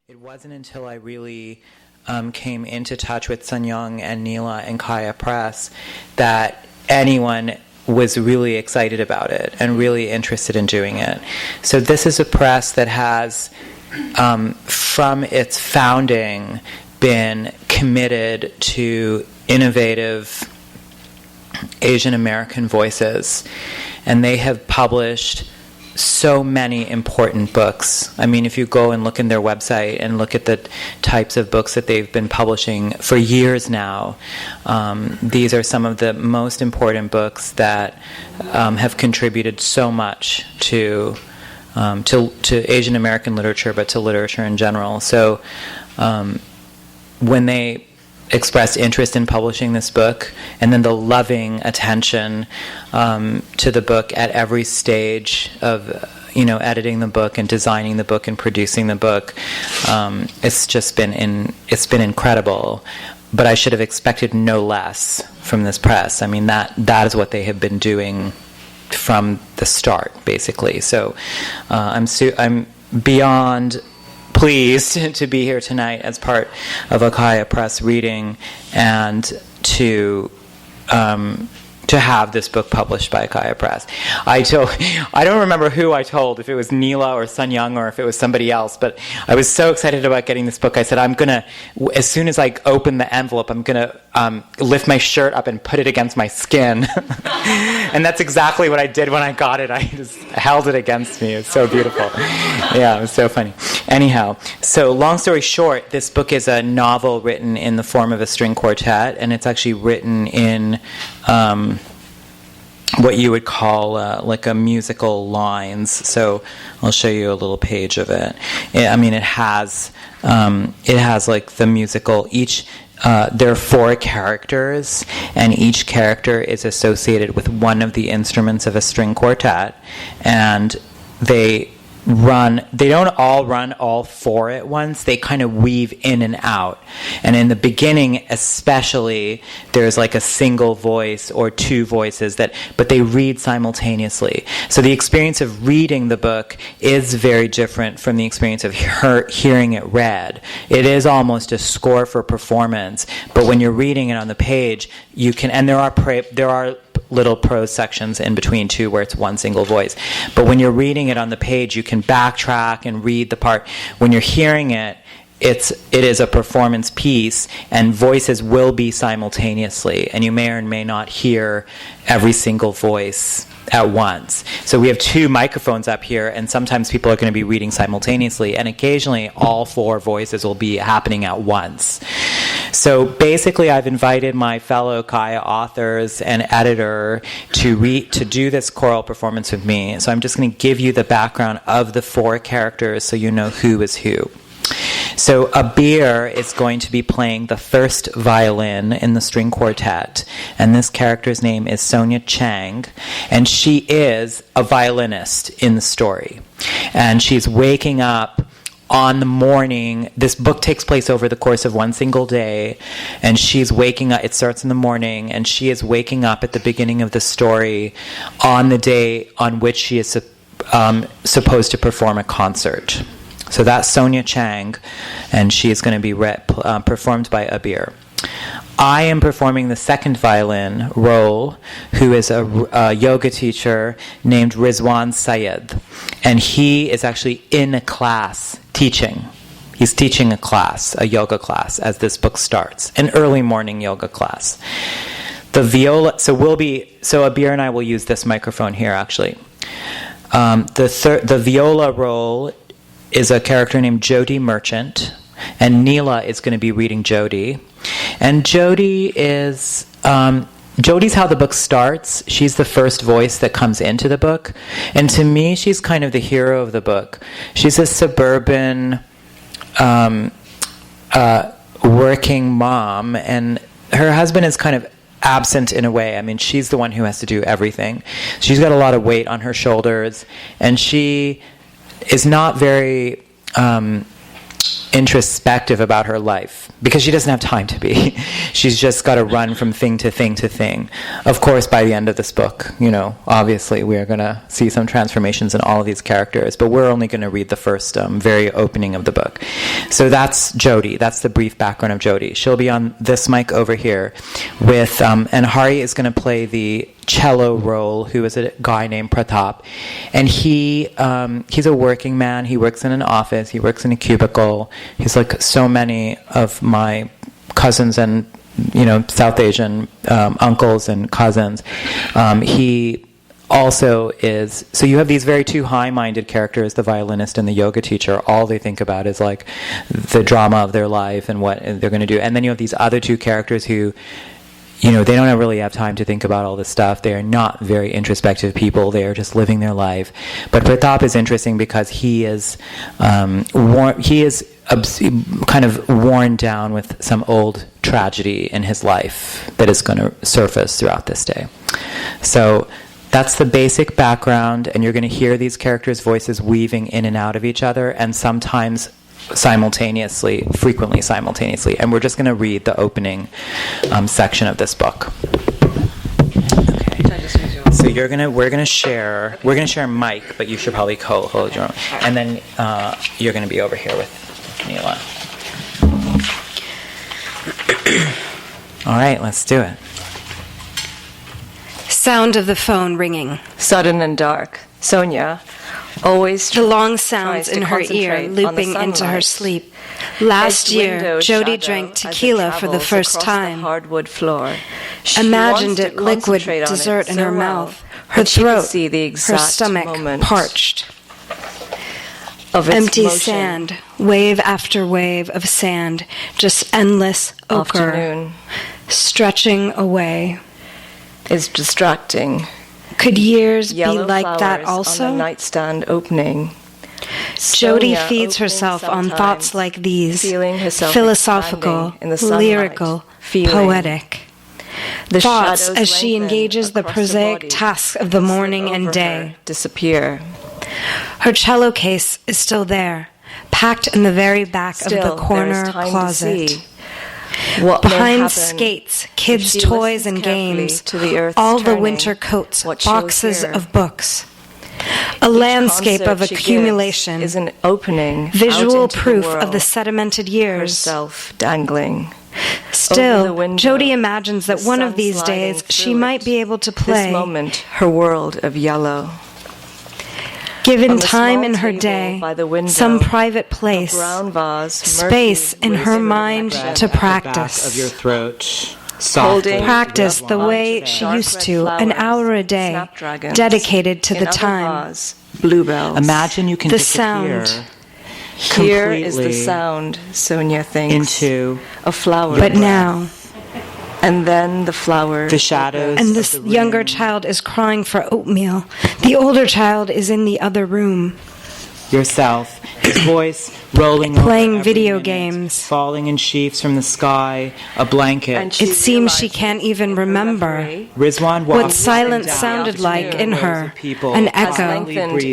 It wasn't until I really came into touch with Sun Young and Neela and Kaya Press that anyone was really excited about it and really interested in doing it. So this is a press that has, from its founding, been committed to innovative Asian American voices, and they have published so many important books. I mean, if you go and look in their website and look at the types of books that they've been publishing for years now, these are some of the most important books that have contributed so much to Asian American literature, but to literature in general. So when they expressed interest in publishing this book, and then the loving attention to the book at every stage of editing the book and designing the book and producing the book, it's just been incredible. But I should have expected no less from this press. I mean, that is what they have been doing from the start, basically. So I'm beyond pleased to be here tonight as part of a Kaya Press reading and to have this book published by Kaya Press. I don't remember who I told, if it was Neela or Sun Young or if it was somebody else, but I was so excited about getting this book. I said, as soon as I open the envelope, I'm going to lift my shirt up and put it against my skin. And that's exactly what I did when I got it. I just held it against me. It was so beautiful. Yeah, it was so funny. Anyhow, so long story short, this book is a novel written in the form of a string quartet, and it's actually written in what you would call like a musical lines. So I'll show you a little page of it. It has like the musical. There are 4 characters, and each character is associated with one of the instruments of a string quartet, and they don't all run all 4 at once. They kind of weave in and out. And in the beginning especially, there's like a single voice or 2 voices but they read simultaneously. So the experience of reading the book is very different from the experience of hearing it read. It is almost a score for performance, but when you're reading it on the page, you can, and there are little prose sections in between too where it's one single voice. But when you're reading it on the page, you can backtrack and read the part. When you're hearing it, it is a performance piece, and voices will be simultaneously, and you may or may not hear every single voice at once. So we have 2 microphones up here, and sometimes people are going to be reading simultaneously, and occasionally all 4 voices will be happening at once. So basically, I've invited my fellow Kaya authors and editor to do this choral performance with me. So I'm just going to give you the background of the 4 characters so you know who is who. So Abeer is going to be playing the first violin in the string quartet, and this character's name is Sonia Chang, and she is a violinist in the story. And she's waking up on the morning. This book takes place over the course of one single day, and she's waking up. It starts in the morning, and she is waking up at the beginning of the story on the day on which she is supposed to perform a concert. So that's Sonia Chang, and she is going to be performed by Abeer. I am performing the second violin role, who is a yoga teacher named Rizwan Syed, and he is actually in a class teaching. He's teaching a class, a yoga class, as this book starts, an early morning yoga class. The viola. So Abeer and I will use this microphone here, actually. The viola role is a character named Jody Merchant, and Neela is going to be reading Jody. And Jody is Jody's how the book starts. She's the first voice that comes into the book, and to me, she's kind of the hero of the book. She's a suburban working mom, and her husband is kind of absent in a way. I mean, she's the one who has to do everything. She's got a lot of weight on her shoulders, and she is not very introspective about her life because she doesn't have time to be. She's just got to run from thing to thing to thing. Of course, by the end of this book, obviously we are going to see some transformations in all of these characters, but we're only going to read the first very opening of the book. So that's Jodi. That's the brief background of Jodi. She'll be on this mic over here with, and Hari is going to play the cello role, who is a guy named Pratap, and he's a working man. He works in an office. He works in a cubicle. He's like so many of my cousins and South Asian uncles and cousins. He also is, so you have these very two high-minded characters, the violinist and the yoga teacher. All they think about is like the drama of their life and what they're going to do. And then you have these other two characters who, they don't really have time to think about all this stuff. They are not very introspective people. They are just living their life. But Pratap is interesting because he is kind of worn down with some old tragedy in his life that is going to surface throughout this day. So that's the basic background, and you're going to hear these characters' voices weaving in and out of each other, and sometimes simultaneously, frequently simultaneously. And we're just going to read the opening section of this book. Okay. So we're going to share a mic, but you should probably hold your own. And then you're going to be over here with Neela. All right, let's do it. Sound of the phone ringing. Sudden and dark. Sonia always the long sounds in her ear looping into her sleep. Last year, Jodi drank tequila for the first time. Hardwood floor. Imagined it liquid dessert in her mouth, her throat, her stomach parched. Empty sand, wave after wave of sand, just endless ochre, afternoon stretching away. Is distracting. Could years Yellow be like that also? On the nightstand opening. Jodi feeds herself on thoughts like these, philosophical, lyrical, poetic. The thoughts as she engages the prosaic tasks of the morning and day. Disappear. Her cello case is still there, packed in the very back of the corner closet. Behind skates, kids' toys and games, all the winter coats, boxes of books. A landscape of accumulation, is an opening, visual proof of the sedimented years. Herself dangling. Still, Jodi imagines that one of these days she might be able to play. This moment, her world of yellow. Given time in her day, some private place, space in her mind to practice. Of your throat. Practice the way she used to, an hour a day, dedicated to the time. Bluebells. Imagine you can the sound. Here is the sound, Sonia thinks, into a flower. But now, and then the flower. The shadows. And this younger child is crying for oatmeal. The older child is in the other room. Yourself, his voice rolling playing over video minute, games, falling in sheaves from the sky, a blanket. It seems she can't even remember what silence sounded like in her, an echo,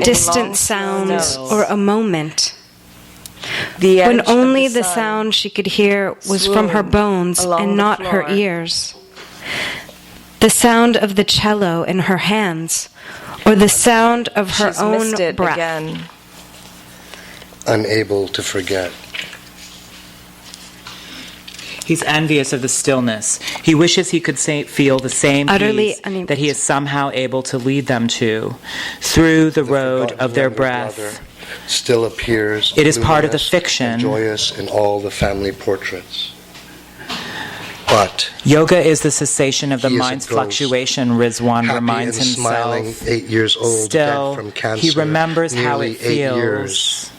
distant sounds, or a moment. When only the sound she could hear was from her bones and not her ears. The sound of the cello in her hands, or the sound of her own breath. Again. Unable to forget. He's envious of the stillness. He wishes he could feel the same peace that he is somehow able to lead them to through the road of their breath. Still appears. It is part of the fiction. Joyous in all the family portraits. But yoga is the cessation of the mind's fluctuation, Rizwan reminds himself. Smiling, 8 years old, still, from cancer, he remembers how it feels.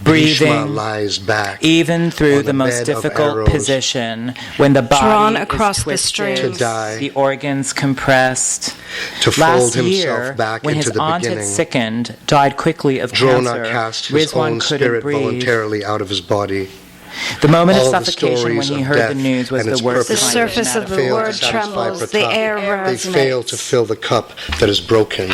Breathing, lies back even through the most difficult position, when the body drawn across is twisted, to die, the organs compressed. To fold Last himself year, back when into his the aunt beginning, had sickened, died quickly of Drona cancer, cast his Rizwan own couldn't spirit breathe. voluntarily out of his body. The moment All of suffocation when he heard the news was the worst. The surface of the word trembles, the air They resonates. fail to fill the cup that is broken.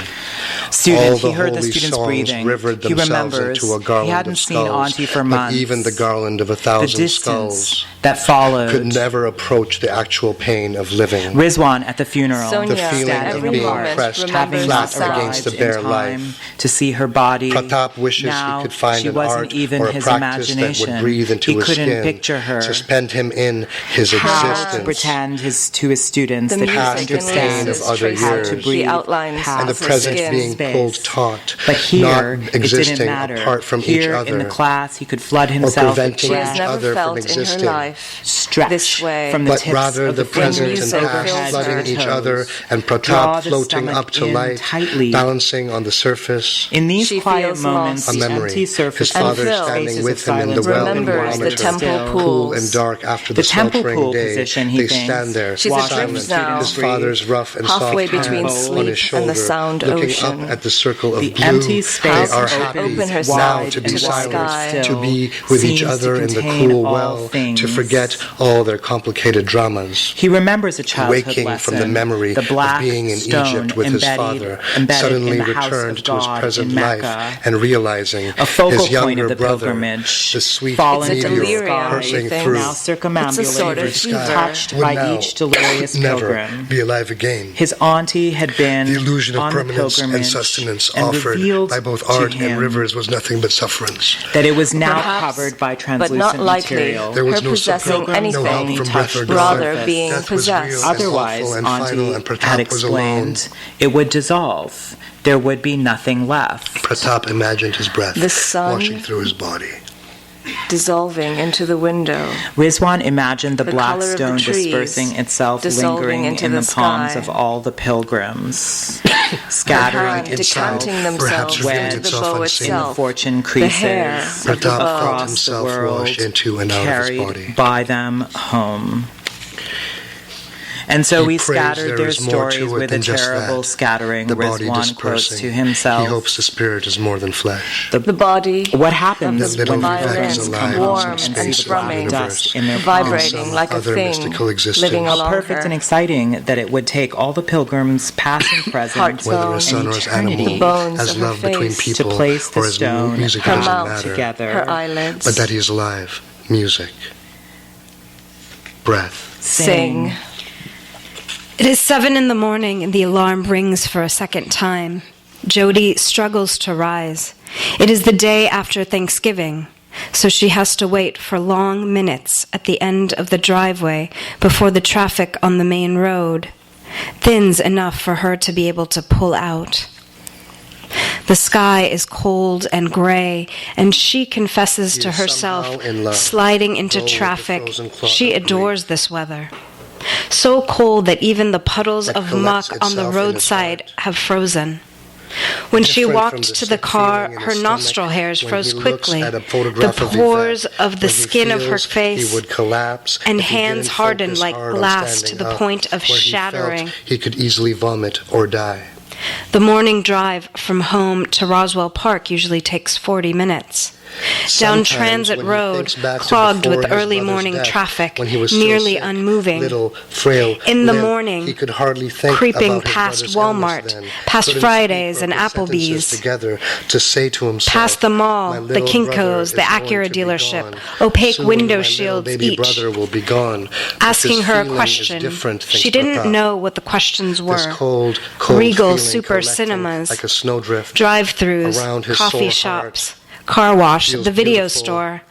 Student, All he heard the holy students songs breathing. rivered He themselves remembers into a garland he hadn't of seen skulls, Auntie for but months. even the garland of a The thousand distance skulls that followed could never approach the actual pain of living. Rizwan at the funeral. Sonia, The feeling of every being moment pressed remembers flat the sound. against the bare life. To see her body. Pratap wishes now, he could find she an wasn't art even or a his practice that imagination. would breathe into He his couldn't skin, picture her. suspend him in his How existence. to pretend to his students The that he music and understands of other traces how years. to the breathe outlines past And the of present skin. being space. pulled taut, But here, not it existing didn't matter. apart from here, each other, in the class, he could flood or himself preventing She has each never other from felt in her existing. life stretch this way. from the But tips rather of the present and music past fills flooding her each toes. other, and Draw Pratap the floating stomach up to in light, tightly. balancing on the surface. In these She quiet feels moments, lost. A the memory, empty surface his father Phil standing with him in the silence well and remembers the barometer, temple still. cool pools. and dark after the The temple sweltering pool day. position, he They thinks. stand there, She's Watching adrift the now, his father's rough and halfway soft between hand sleep on his shoulder, and the sound looking ocean. up at the circle of The blue. empty They space are How happy open herself now to be to the silent, sky. to be with each seems other to in the contain cool all well, things. to forget all their complicated dramas. He remembers a childhood Waking lesson, from the memory the black of being in stone Egypt with his embedded father, suddenly in the house returned of to his God present in life Mecca. and realizing A focal his point younger of the brother, pilgrimage, the sweet fallen It's a into the delirium, sky, coursing you think? through now circumambulated, It's a sort of fever. touched would by now each delirious never pilgrim. be alive again. His auntie had been The illusion of on the permanence and pilgrimage sustenance and offered revealed by both to art him and rivers was nothing but sufferance. that it was now Perhaps, covered by but translucent not likely. material. There was Her no possessing support, no anything, help from breath or rather God. being Death was possessed. real and Otherwise, awful and final, Auntie and Pratap had was alone. explained, it would dissolve. There would be nothing left. Pratap imagined his breath The sun washing through his body. dissolving into the window. Rizwan imagined the The black color of the stone trees dispersing itself, dissolving lingering into in the the palms sky. of all the pilgrims, Her scattering hand itself decanting perhaps themselves revealing into the itself bow unseen. in the itself. fortune The hair creases of the Pratap bow. felt across the himself world, wash into and out of his carried body. by them home. And so He we prays scattered there their is more to stories it with a than just terrible that. scattering. The body Rizwan quotes dispersing. to himself. He hopes the spirit is more than flesh. The body What happens That little when violin pilgrims alive come in home warm and and see the strumming, black dust in their palms? vibrating Some like a other thing mystical existence. living How along perfect her. and exciting that it would take all the pilgrims, past and present, Heart Whether bone, as son or as eternity. animal, The bones as of her love between face. to people, place the or as stone music her doesn't mouth matter. together, her eyelids. But that he is alive. Music. Breath. Sing. It is 7 a.m. and the alarm rings for a second time. Jody struggles to rise. It is the day after Thanksgiving, so she has to wait for long minutes at the end of the driveway before the traffic on the main road thins enough for her to be able to pull out. The sky is cold and gray, and she confesses He to is herself, somehow in love. sliding into Roll with the traffic, frozen clot she of adores this weather. So cold that even the puddles That of collects muck on the itself in his roadside heart. have frozen. When she Different from walked the to the sick car, feeling in her his nostril stomach hairs when froze he looks quickly. at a The photograph of pores Yvette, of the when he skin of her feels face he would collapse and if he hands didn't hardened focus like hard on glass standing to the up, point of where he felt shattering. He could easily vomit or die. The morning drive from home to Roswell Park usually takes 40 minutes. Down Sometimes Transit when he Road, thinks back to clogged before with his early mother's morning death, traffic, when he was still nearly sick, unmoving. little, frail, In the limp, morning, he could hardly think creeping about his past mother's Walmart, illness then. past Couldn't Fridays speak or and put sentences Applebee's, together to say to himself, past the mall, "My the little brother Kinko's, is the going Acura to be dealership, gone. opaque Soon window my shields little baby each, brother will be gone." But asking this her a feeling is question. different, thinks She didn't Pratap. know what the questions were. This cold Regal feeling super collecting cinemas, like a snowdrift drive-thrus, around his coffee sore heart. shops, car wash, Feels the video beautiful. store,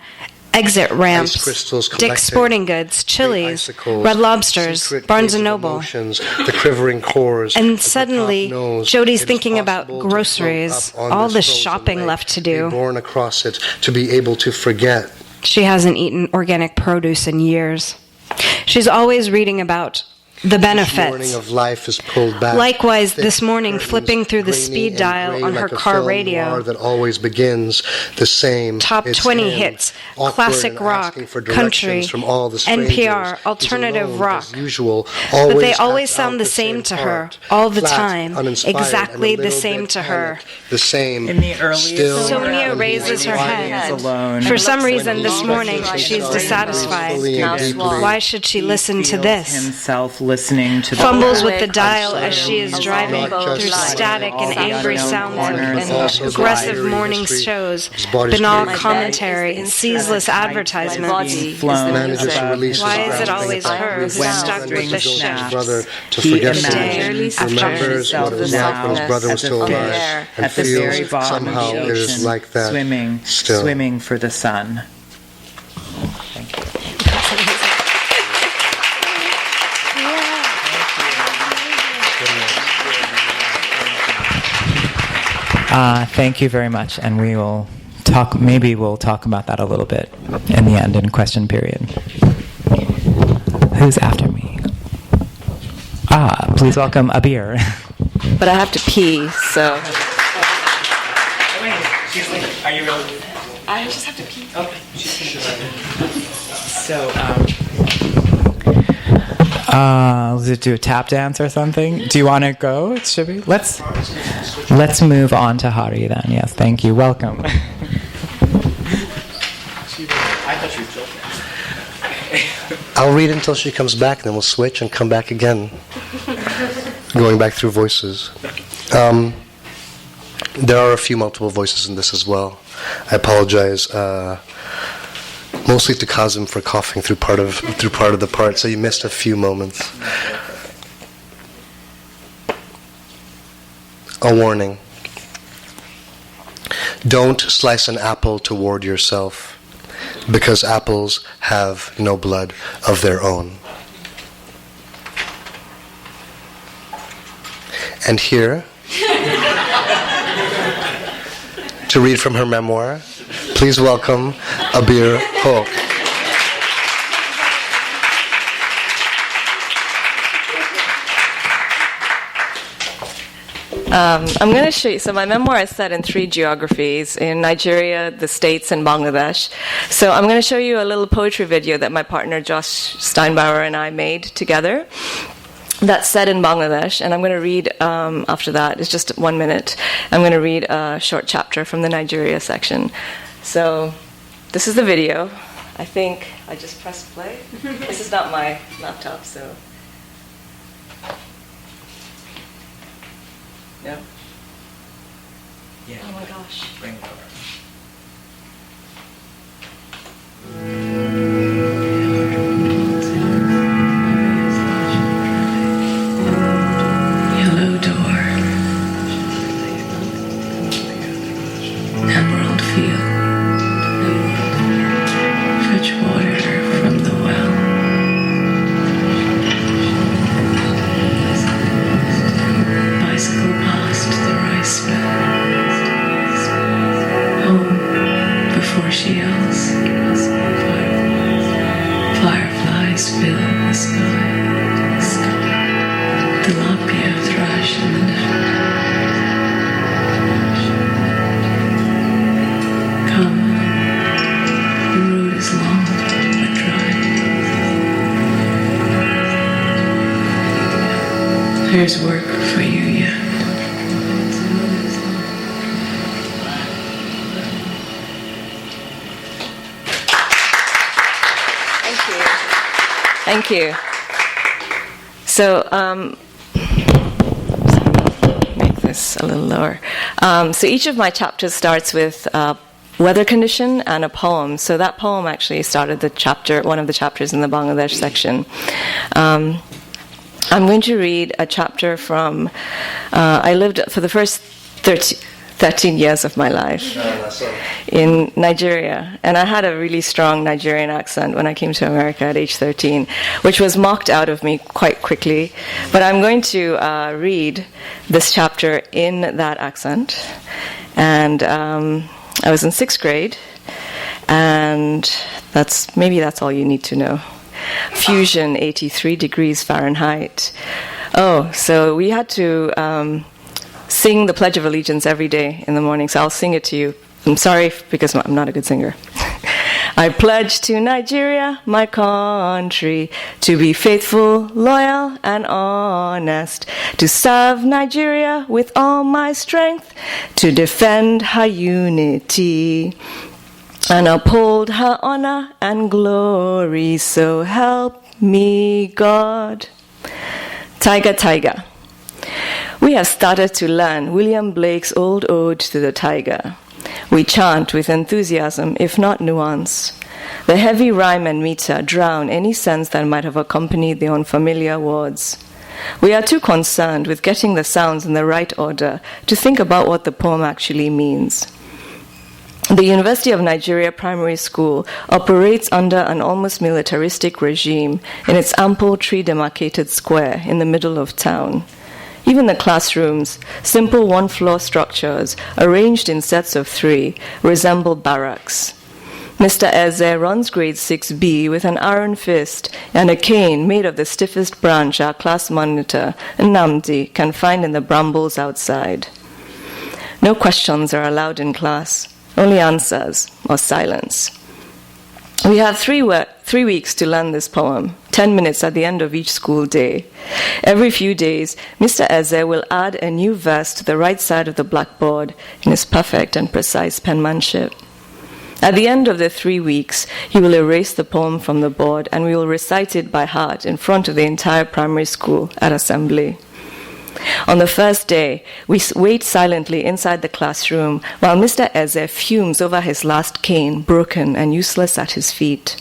exit ramps, crystals Dick's collecting, Sporting Goods, the Chili's, icicles, Red Lobsters, secret Barnes caves of & Noble. emotions, the quivering cores, And the suddenly, top nose. Jody's It is thinking about possible to float groceries, up on all this the frozen shopping lake, left to be do. born across it, to be able to forget. She hasn't eaten organic produce in years. She's always reading about the Each morning benefits. of life is pulled back. Likewise, Thick this morning, curtains, flipping through the grainy speed and dial gray on her like a car film radio. noir that always begins the same. Top It's 20 him hits, classic rock, country, NPR, alternative rock. But they always sound the same to her, all the time, exactly the same to her. In the early Sonia raises her head. For some reason this morning she's dissatisfied. Why should she listen to this? Himself listening to Fumbles with the dial as she is driving through static and angry sounds and aggressive morning shows, banal commentary, ceaseless advertisements. Why is it always her who's stuck with the shift? He imagines himself now as a fish at the very bottom of the ocean, swimming for the sun. Thank you. Thank you very much, and we will talk. Maybe we'll talk about that a little bit in the end in question period. Who's after me? Please welcome Abeer. But I have to pee, so. Wait, are you really? I just have to pee. Okay. So, let's do a tap dance or something. Do you want to go? Should we? Let's move on to Hari then. Yes, thank you. Welcome. I'll read until she comes back, then we'll switch and come back again. Going back through voices. There are a few multiple voices in this as well. I apologize, mostly to Kazim for coughing through part of the part, so you missed a few moments. A warning. Don't slice an apple toward yourself, because apples have no blood of their own. And here, to read from her memoir, please welcome Abeer Hoque. I'm going to show you. So my memoir is set in 3 geographies, in Nigeria, the States, and Bangladesh. So I'm going to show you a little poetry video that my partner Josh Steinbauer and I made together. That's set in Bangladesh, and I'm going to read after that. It's just 1 minute. I'm going to read a short chapter from the Nigeria section. So this is the video. I think I just pressed play. This is not my laptop, so... No? Yeah. Oh my gosh. Bring it over. Yellow door, emerald field, fetch water from the well. Bicycle past the rice bed, home before she yells. Fireflies fill the sky. Tilapia thrush in the net. Come, the road is long but dry. There's work for you yet. Thank you. So, make this a little lower. So each of my chapters starts with weather condition and a poem. So that poem actually started one of the chapters in the Bangladesh section. I'm going to read a chapter from, I lived for the first 13 years of my life in Nigeria. And I had a really strong Nigerian accent when I came to America at age 13, which was mocked out of me quite quickly. But I'm going to read this chapter in that accent. And I was in 6th grade, and that's all you need to know. Fusion, 83 degrees Fahrenheit. Oh, so we had to sing the Pledge of Allegiance every day in the morning, so I'll sing it to you. I'm sorry because I'm not a good singer. I pledge to Nigeria, my country, to be faithful, loyal, and honest, to serve Nigeria with all my strength, to defend her unity, and uphold her honor and glory, so help me God. Tiger, tiger. We have started to learn William Blake's old ode to the tiger. We chant with enthusiasm, if not nuance. The heavy rhyme and meter drown any sense that might have accompanied the unfamiliar words. We are too concerned with getting the sounds in the right order to think about what the poem actually means. The University of Nigeria Primary School operates under an almost militaristic regime in its ample tree-demarcated square in the middle of town. Even the classrooms, simple one-floor structures arranged in sets of 3, resemble barracks. Mr. Eze runs grade 6B with an iron fist and a cane made of the stiffest branch our class monitor, Nnamdi, can find in the brambles outside. No questions are allowed in class, only answers or silence. We have 3 weeks to learn this poem, 10 minutes at the end of each school day. Every few days, Mr. Eze will add a new verse to the right side of the blackboard in his perfect and precise penmanship. At the end of the 3 weeks, he will erase the poem from the board and we will recite it by heart in front of the entire primary school at assembly. On the first day, we wait silently inside the classroom while Mr. Eze fumes over his last cane, broken and useless at his feet.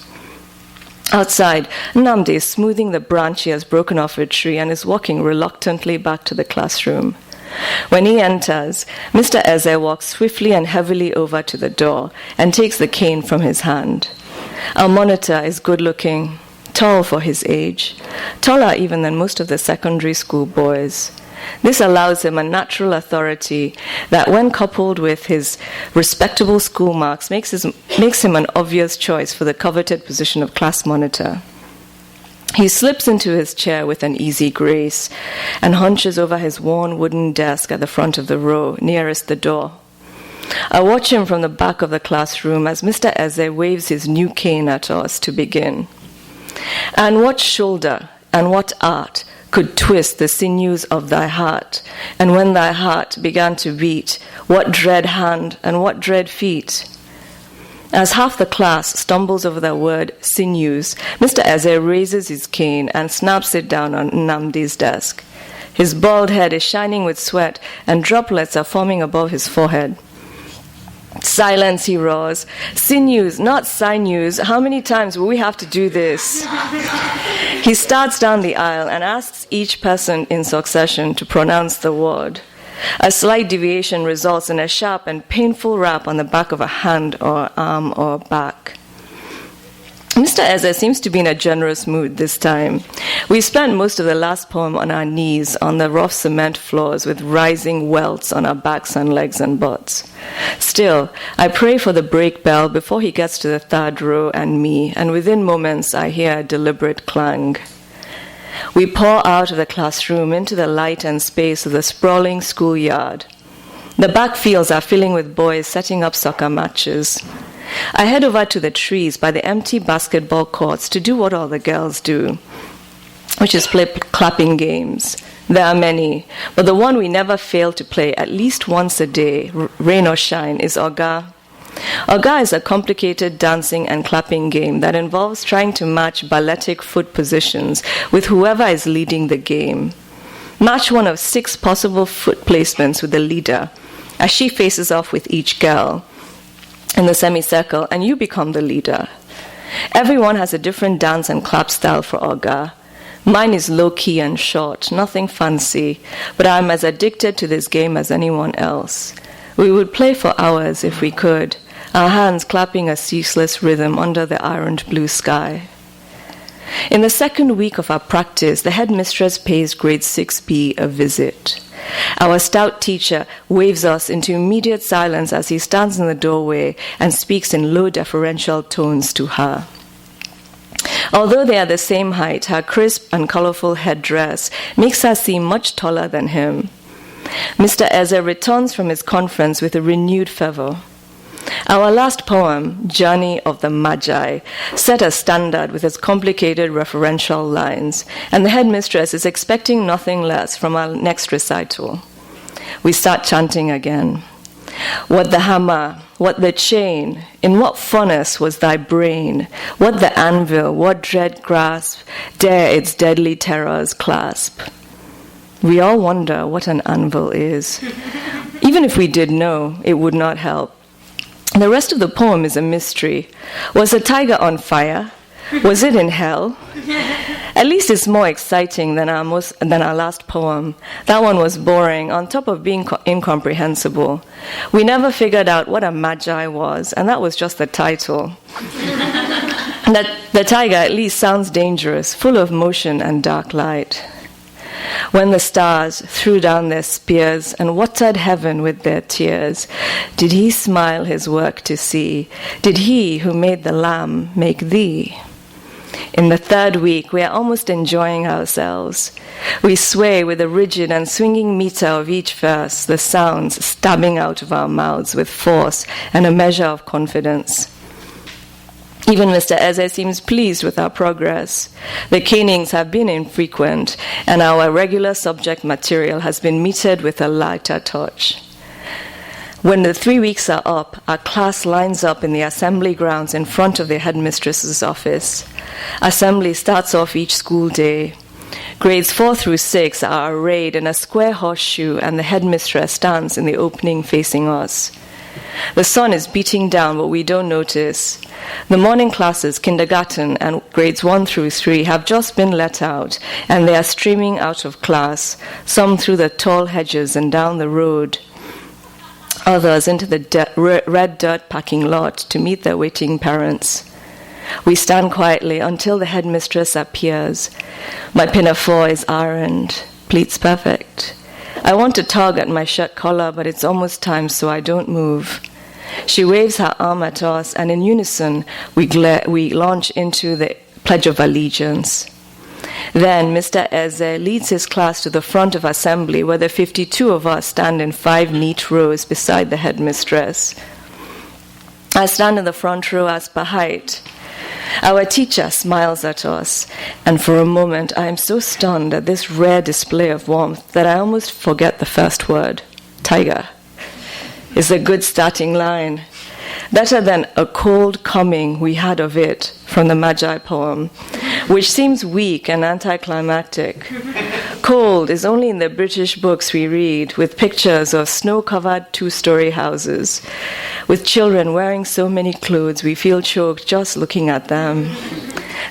Outside, Nnamdi is smoothing the branch he has broken off a tree and is walking reluctantly back to the classroom. When he enters, Mr. Eze walks swiftly and heavily over to the door and takes the cane from his hand. Our monitor is good-looking, tall for his age, taller even than most of the secondary school boys. This allows him a natural authority that, when coupled with his respectable school marks, makes him an obvious choice for the coveted position of class monitor. He slips into his chair with an easy grace and hunches over his worn wooden desk at the front of the row, nearest the door. I watch him from the back of the classroom as Mr. Eze waves his new cane at us to begin. And what shoulder and what art could twist the sinews of thy heart, and when thy heart began to beat, what dread hand and what dread feet? As half the class stumbles over the word sinews, Mr. Eze raises his cane and snaps it down on Nnamdi's desk. His bald head is shining with sweat, and droplets are forming above his forehead. Silence, he roars. Sinews, not sinews. How many times will we have to do this? He starts down the aisle and asks each person in succession to pronounce the word. A slight deviation results in a sharp and painful rap on the back of a hand or arm or back. Mr. Eze seems to be in a generous mood this time. We spent most of the last poem on our knees on the rough cement floors with rising welts on our backs and legs and butts. Still, I pray for the break bell before he gets to the 3rd row and me, and within moments I hear a deliberate clang. We pour out of the classroom into the light and space of the sprawling schoolyard. The backfields are filling with boys setting up soccer matches. I head over to the trees by the empty basketball courts to do what all the girls do, which is play clapping games. There are many, but the one we never fail to play at least once a day, rain or shine, is Oga. Oga is a complicated dancing and clapping game that involves trying to match balletic foot positions with whoever is leading the game. Match one of 6 possible foot placements with the leader as she faces off with each girl in the semicircle, and you become the leader. Everyone has a different dance and clap style for Oga. Mine is low-key and short, nothing fancy, but I'm as addicted to this game as anyone else. We would play for hours if we could, our hands clapping a ceaseless rhythm under the ironed blue sky. In the 2nd week of our practice, the headmistress pays grade 6B a visit. Our stout teacher waves us into immediate silence as he stands in the doorway and speaks in low deferential tones to her. Although they are the same height, her crisp and colorful headdress makes her seem much taller than him. Mr. Eze returns from his conference with a renewed fervor. Our last poem, Journey of the Magi, set a standard with its complicated referential lines, and the headmistress is expecting nothing less from our next recital. We start chanting again. What the hammer, what the chain, in what furnace was thy brain? What the anvil, what dread grasp, dare its deadly terrors clasp? We all wonder what an anvil is. Even if we did know, it would not help. The rest of the poem is a mystery. Was the tiger on fire? Was it in hell? At least it's more exciting than our last poem. That one was boring, on top of being incomprehensible. We never figured out what a magi was, and that was just the title. The tiger at least sounds dangerous, full of motion and dark light. When the stars threw down their spears and watered heaven with their tears, did he smile his work to see? Did he who made the lamb make thee? In the third week, we are almost enjoying ourselves. We sway with the rigid and swinging meter of each verse, the sounds stabbing out of our mouths with force and a measure of confidence. Even Mr. Eze seems pleased with our progress. The canings have been infrequent, and our regular subject material has been metered with a lighter touch. When the 3 weeks are up, our class lines up in the assembly grounds in front of the headmistress's office. Assembly starts off each school day. Grades 4 through 6 are arrayed in a square horseshoe, and the headmistress stands in the opening facing us. The sun is beating down, but we don't notice. The morning classes, kindergarten and grades 1 through 3, have just been let out, and they are streaming out of class, some through the tall hedges and down the road, others into the red dirt parking lot to meet their waiting parents. We stand quietly until the headmistress appears. My pinafore is ironed, pleats perfect. I want to tug at my shirt collar, but it's almost time, so I don't move. She waves her arm at us, and in unison, we launch into the Pledge of Allegiance. Then Mr. Eze leads his class to the front of assembly, where the 52 of us stand in 5 neat rows beside the headmistress. I stand in the front row as per height. Our teacher smiles at us, and for a moment I am so stunned at this rare display of warmth that I almost forget the first word. Tiger is a good starting line. Better than a cold coming we had of it from the Magi poem, which seems weak and anticlimactic. Cold is only in the British books we read, with pictures of snow-covered 2-story houses, with children wearing so many clothes we feel choked just looking at them.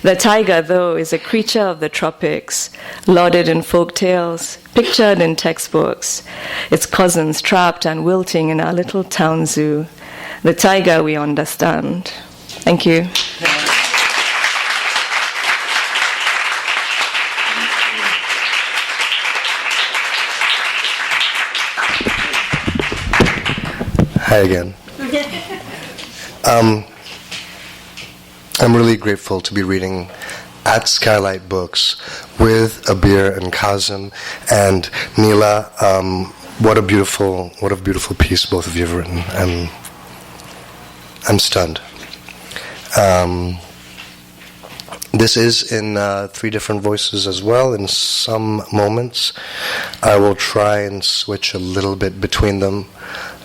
The tiger, though, is a creature of the tropics, lauded in folk tales, pictured in textbooks, its cousins trapped and wilting in our little town zoo. The tiger we understand. Thank you. Hi again. I'm really grateful to be reading at Skylight Books with Abeer and Kazim and Neela. What a beautiful piece both of you have written. I'm stunned. This is in 3 different voices as well. In some moments, I will try and switch a little bit between them,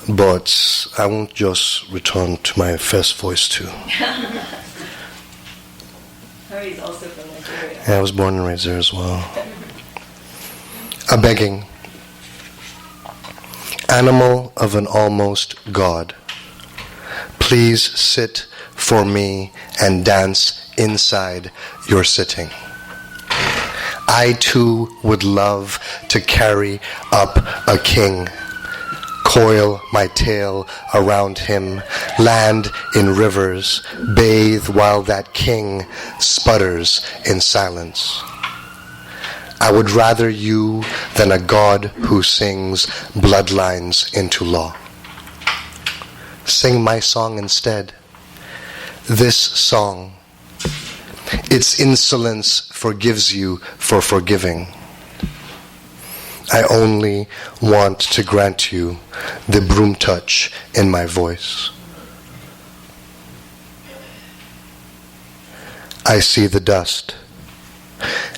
but I won't just return to my first voice too. Harry's also from Nigeria. Yeah, I was born and raised there as well. A begging. Animal of an almost god, please sit for me and dance inside your sitting. I too would love to carry up a king, coil my tail around him, land in rivers, bathe while that king sputters in silence. I would rather you than a god who sings bloodlines into law. Sing my song instead. This song. Its insolence forgives you for forgiving. I only want to grant you the broom touch in my voice. I see the dust,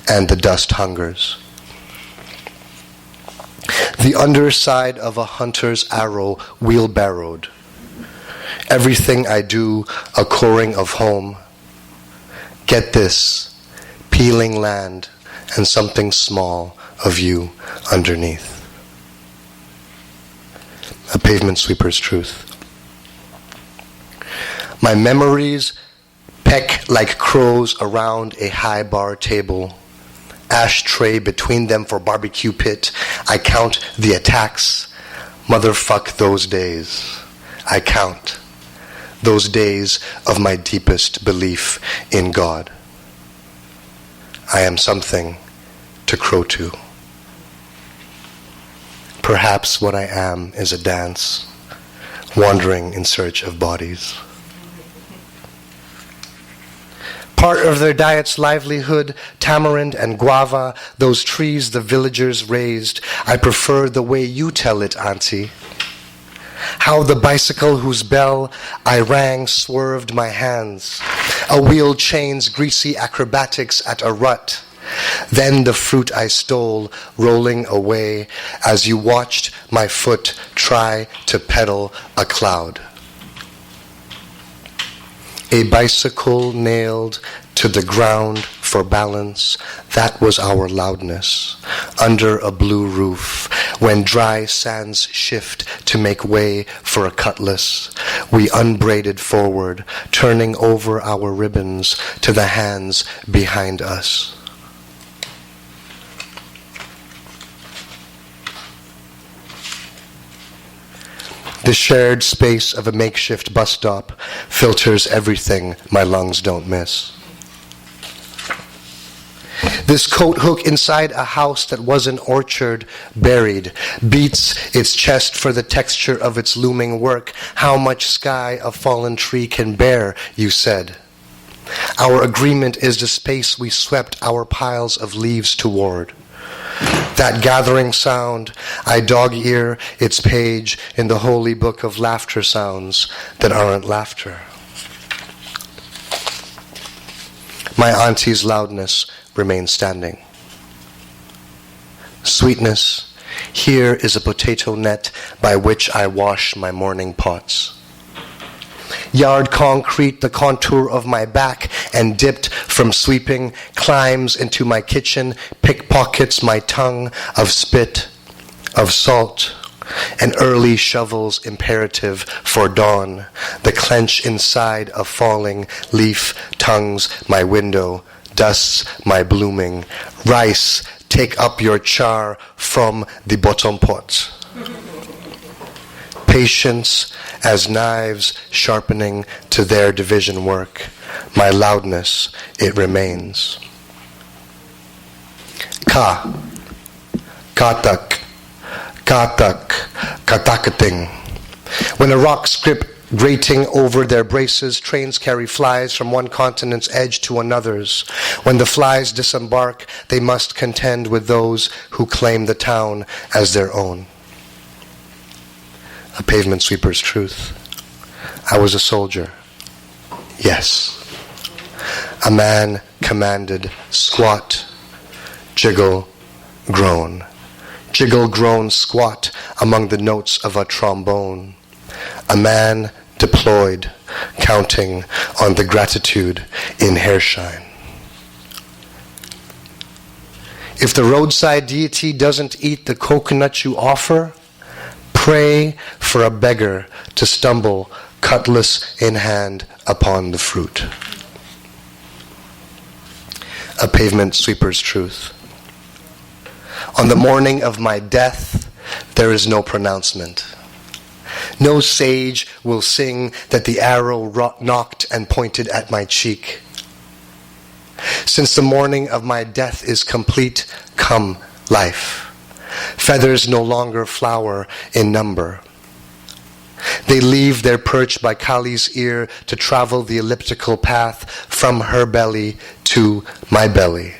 and the dust hungers. The underside of a hunter's arrow wheelbarrowed. Everything I do a coring of home. Get this, peeling land and something small of you underneath. A pavement sweeper's truth. My memories peck like crows around a high bar table. Ashtray between them for barbecue pit. I count the attacks. Motherfuck those days. I count those days of my deepest belief in God. I am something to crow to. Perhaps what I am is a dance, wandering in search of bodies. Part of their diet's livelihood, tamarind and guava, those trees the villagers raised. I prefer the way you tell it, Auntie. How the bicycle whose bell I rang swerved my hands. A wheel chains greasy acrobatics at a rut. Then the fruit I stole rolling away as you watched my foot try to pedal a cloud. A bicycle nailed to the ground for balance, that was our loudness. Under a blue roof, when dry sands shift to make way for a cutlass, we unbraided forward, turning over our ribbons to the hands behind us. The shared space of a makeshift bus stop filters everything my lungs don't miss. This coat hook inside a house that was an orchard, buried, beats its chest for the texture of its looming work. How much sky a fallen tree can bear, you said. Our agreement is the space we swept our piles of leaves toward. That gathering sound, I dog-ear its page in the holy book of laughter sounds that aren't laughter. My auntie's loudness remains standing. Sweetness, here is a potato net by which I wash my morning pots. Yard concrete, the contour of my back, and dipped from sweeping, climbs into my kitchen, pickpockets my tongue of spit, of salt, and early shovels imperative for dawn. The clench inside of falling leaf tongues my window, dusts my blooming. Rice, take up your char from the bottom pot. Patience as knives sharpening to their division work. My loudness, it remains. Ka, katak, katak, katakating. When a rock script grating over their braces, trains carry flies from one continent's edge to another's. When the flies disembark, they must contend with those who claim the town as their own. A pavement sweeper's truth. I was a soldier. Yes. A man commanded, squat, jiggle, groan. Jiggle, groan, squat among the notes of a trombone. A man deployed, counting on the gratitude in hairshine. If the roadside deity doesn't eat the coconut you offer, pray for a beggar to stumble, cutlass in hand, upon the fruit. A pavement sweeper's truth. On the morning of my death, there is no pronouncement. No sage will sing that the arrow knocked and pointed at my cheek. Since the morning of my death is complete, come life. Feathers no longer flower in number. They leave their perch by Kali's ear to travel the elliptical path from her belly to my belly.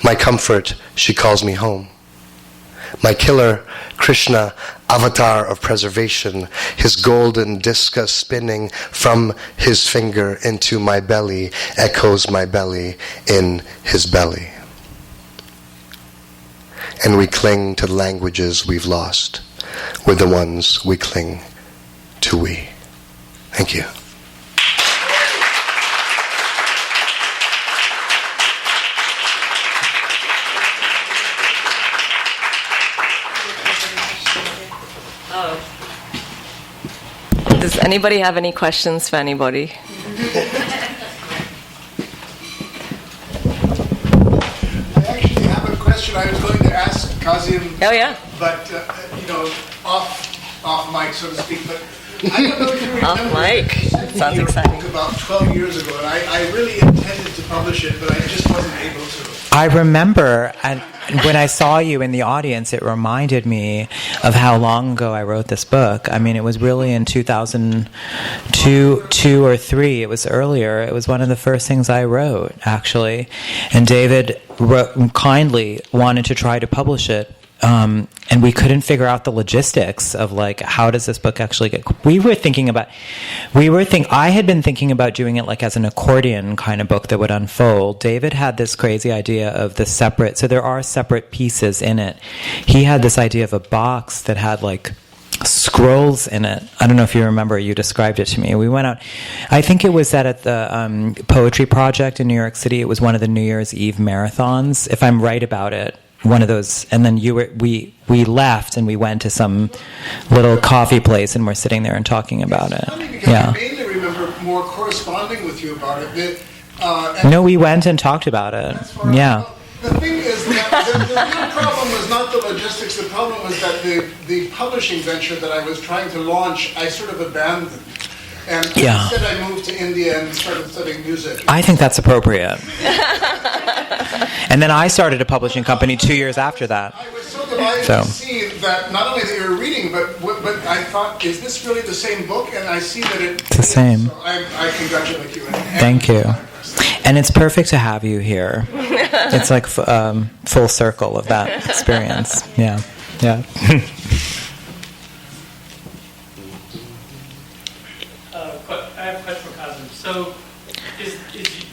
My comfort, she calls me home. My killer, Krishna, avatar of preservation, his golden discus spinning from his finger into my belly, echoes my belly in his belly. And we cling to the languages we've lost. We're the ones we cling to we. Thank you. Does anybody have any questions for anybody? I actually have a question I was going to ask Kazim. Oh, yeah. But, off mic, so to speak. But I don't know if you remember. Off mic. Sounds exciting. About 12 years ago, and I really intended to publish it, but I just wasn't able to. I remember, and when I saw you in the audience, it reminded me of how long ago I wrote this book. I mean, it was really in 2002 or 3. It was earlier. It was one of the first things I wrote, actually. And David kindly wanted to try to publish it. And we couldn't figure out the logistics of how does this book actually get. I had been thinking about doing it as an accordion kind of book that would unfold. David had this crazy idea of the separate, so there are separate pieces in it. He had this idea of a box that had scrolls in it. I don't know if you remember, you described it to me. We went out, I think it was at the Poetry Project in New York City. It was one of the New Year's Eve marathons, if I'm right about it. One of those, and then we left and we went to some little coffee place and we're sitting there and talking about it. Yeah. I mainly remember more corresponding with you about it. No, we went and talked about it. Yeah. The thing is that the real problem was not the logistics. The problem was that the publishing venture that I was trying to launch, I sort of abandoned. And instead I moved to India and started studying music. I think that's appropriate. And then I started a publishing company 2 years after that. I was so delighted to see that not only that you were reading, but I thought, is this really the same book? And I see that it's the same. So I congratulate you. Thank you. And it's perfect to have you here. It's full circle of that experience. Yeah. Yeah. I have a question for Kazim. So, is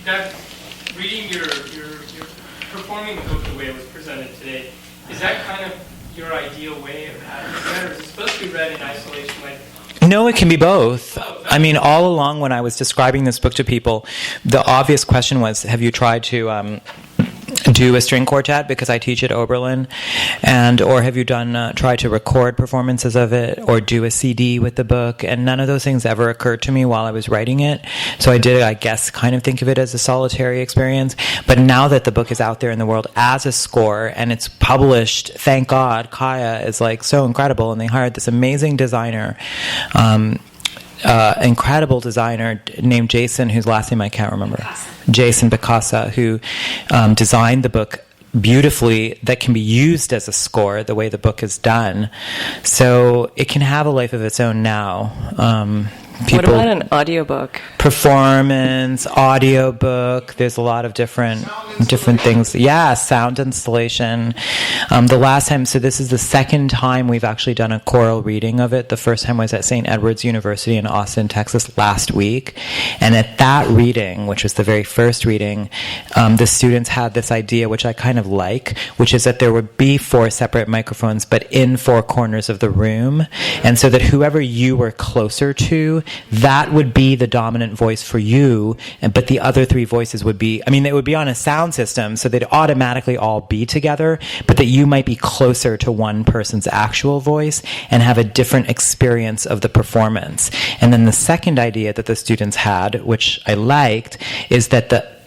that reading your performing the book the way it was presented today? Is that kind of your ideal way of having it read, or is it supposed to be read in isolation? No, it can be both. I mean, all along when I was describing this book to people, the obvious question was, have you tried to do a string quartet, because I teach at Oberlin, or have you tried to record performances of it or do a CD with the book? And none of those things ever occurred to me while I was writing it. So I did, I guess, kind of think of it as a solitary experience. But now that the book is out there in the world as a score and it's published, thank God, Kaya is so incredible, and they hired this amazing designer. Incredible designer named Jason, whose last name I can't remember. Jason Bicasa, who designed the book beautifully, that can be used as a score the way the book is done. So it can have a life of its own now. What about an audiobook? Performance, audiobook. There's a lot of different things. Yeah, sound installation. The last time, so this is the second time we've actually done a choral reading of it. The first time was at St. Edward's University in Austin, Texas last week. And at that reading, which was the very first reading, the students had this idea, which I kind of like, which is that there would be 4 separate microphones, but in 4 corners of the room. And so that whoever you were closer to, that would be the dominant voice for you, but the other 3 voices would be, they would be on a sound system, so they'd automatically all be together, but that you might be closer to one person's actual voice and have a different experience of the performance. And then the second idea that the students had, which I liked, is that the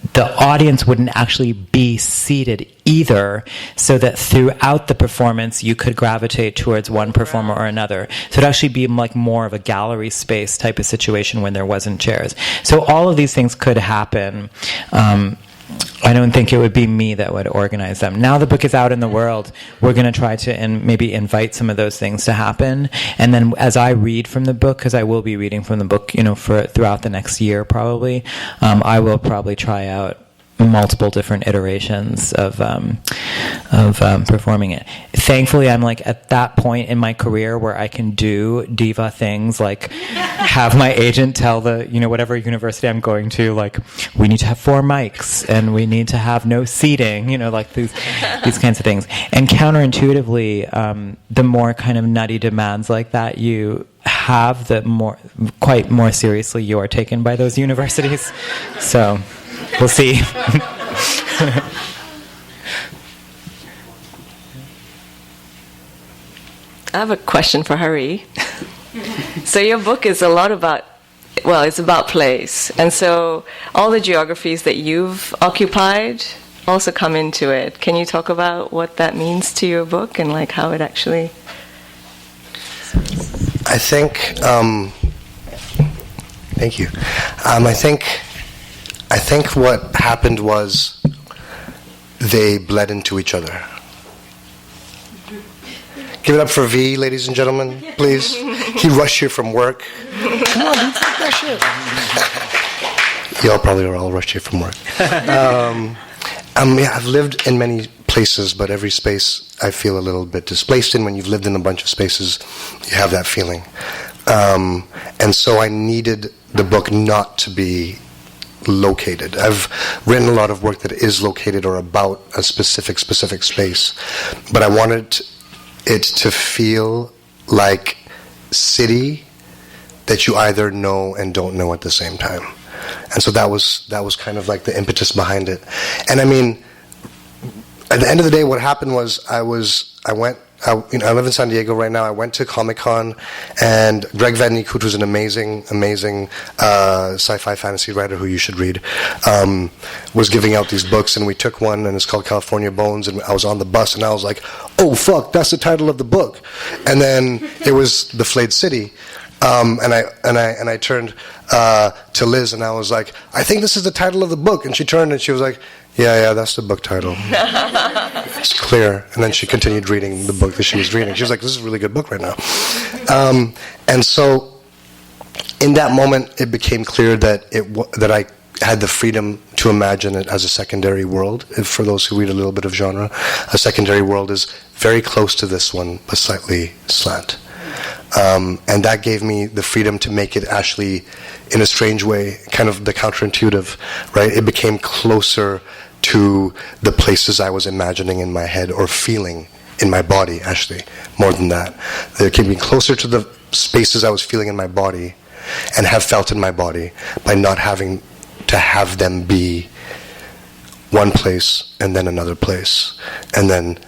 audience wouldn't actually be seated either, so that throughout the performance you could gravitate towards one performer or another. So it'd actually be more of a gallery space type of situation when there wasn't chairs. So all of these things could happen. I don't think it would be me that would organize them. Now the book is out in the world, we're going to try to maybe invite some of those things to happen. And then as I read from the book, because I will be reading from the book, for throughout the next year probably, I will probably try out multiple different iterations of performing it. Thankfully, I'm like at that point in my career where I can do diva things, like have my agent tell the, whatever university I'm going to, like, we need to have 4 mics and we need to have no seating, like these kinds of things. And counterintuitively, the more kind of nutty demands like that you have, the more seriously you are taken by those universities. So we'll see. I have a question for Hari. So your book is a lot about, it's about place. And so all the geographies that you've occupied also come into it. Can you talk about what that means to your book and like how it actually... I think, thank you. I think what happened was they bled into each other. Give it up for V, ladies and gentlemen, please. He rushed here from work. Come on, dude, take that shit. Y'all probably are all rushed here from work. I've lived in many places, but every space I feel a little bit displaced in. When you've lived in a bunch of spaces, you have that feeling. And so I needed the book not to be located. I've written a lot of work that is located or about a specific space, but I wanted it to feel like city that you either know and don't know at the same time. And so that was kind of like the impetus behind it. And I mean, at the end of the day, what happened was I live in San Diego right now. I went to Comic-Con, and Greg Van Niekerk, who's an amazing sci-fi fantasy writer who you should read, was giving out these books, and we took one, and it's called California Bones, and I was on the bus, and I was like, oh fuck, that's the title of the book. And then it was The Flayed City. And I turned to Liz, and I was like, I think this is the title of the book. And she turned and she was like, yeah, that's the book title. It's clear. And then she continued reading the book that she was reading. She was like, this is a really good book right now. And so in that moment, it became clear that I had the freedom to imagine it as a secondary world. For those who read a little bit of genre, a secondary world is very close to this one, but slightly slant. And that gave me the freedom to make it actually, in a strange way, kind of the counterintuitive, right? It became closer to the places I was imagining in my head or feeling in my body, actually, more than that. It came closer to the spaces I was feeling in my body and have felt in my body by not having to have them be one place and then another place, and then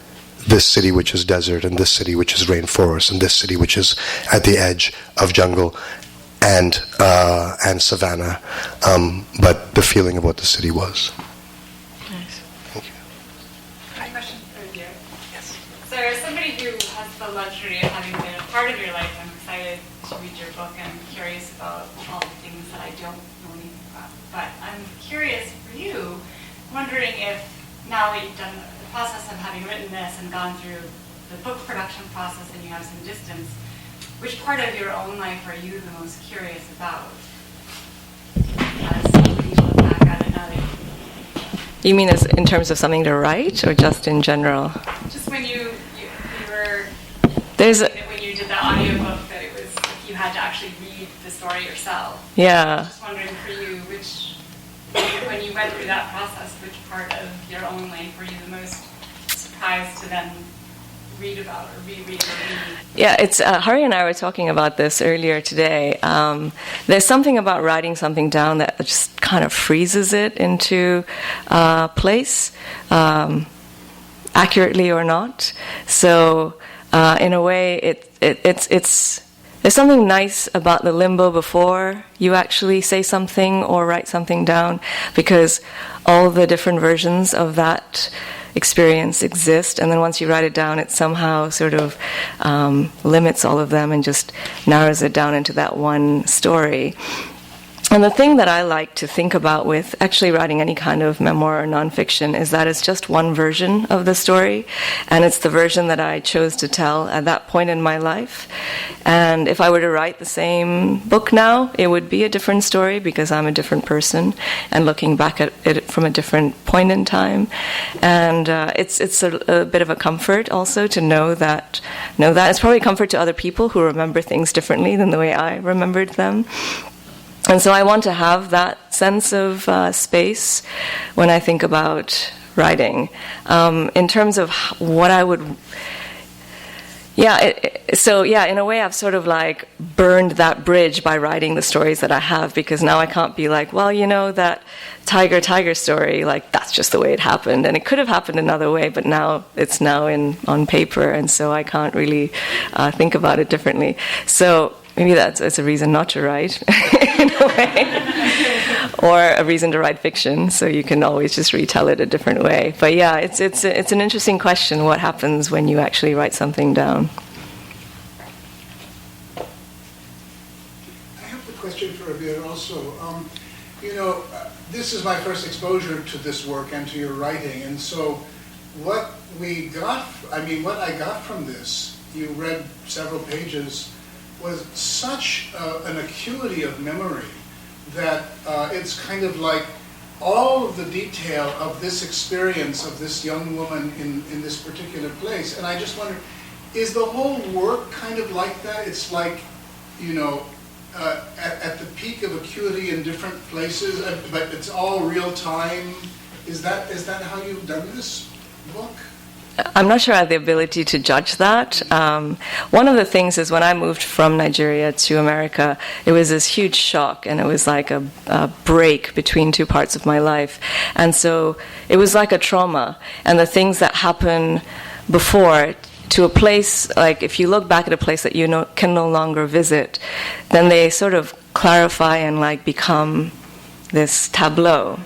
this city which is desert, and this city which is rainforest, and this city which is at the edge of jungle and savanna, but the feeling of what the city was. Nice. Thank you. My question for you. Yes. So as somebody who has the luxury of having been a part of your life, I'm excited to read your book. I'm curious about all the things that I don't know anything about. But I'm curious for you, wondering if now that you've done the process of having written this and gone through the book production process and you have some distance, which part of your own life are you the most curious about? As you look back at it now that You mean as in terms of something to write, or just in general? just when you were When you did the audiobook, that it was you had to actually read the story yourself. Yeah. Just wondering for you, when you went through that process, which part of your own life were you the most surprised to then read about or reread or read? Yeah, it's Hari and I were talking about this earlier today. There's something about writing something down that just kind of freezes it into place, accurately or not. So, in a way, there's something nice about the limbo before you actually say something or write something down, because all the different versions of that experience exist, and then once you write it down, it somehow sort of limits all of them and just narrows it down into that one story. And the thing that I like to think about with actually writing any kind of memoir or nonfiction is that it's just one version of the story, and it's the version that I chose to tell at that point in my life. And if I were to write the same book now, it would be a different story because I'm a different person and looking back at it from a different point in time. And it's a bit of a comfort also to know that. It's probably a comfort to other people who remember things differently than the way I remembered them. And so I want to have that sense of space when I think about writing. In terms of what I would... in a way I've sort of like burned that bridge by writing the stories that I have, because now I can't be like, well, that tiger story, like that's just the way it happened. And it could have happened another way, but now it's on paper, and so I can't really think about it differently. So maybe it's a reason not to write, in a way, or a reason to write fiction. So you can always just retell it a different way. But yeah, it's an interesting question. What happens when you actually write something down? I have a question for Abeer also. This is my first exposure to this work and to your writing, and so what I got from this, you read several pages, was such an acuity of memory that it's kind of like all of the detail of this experience of this young woman in this particular place. And I just wonder, is the whole work kind of like that? It's like, at the peak of acuity in different places, but it's all real time. Is that how you've done this book? I'm not sure I have the ability to judge that. One of the things is when I moved from Nigeria to America, it was this huge shock, and it was like a break between two parts of my life. And so it was like a trauma. And the things that happen before to a place, like if you look back at a place that you can no longer visit, then they sort of clarify and like become this tableau.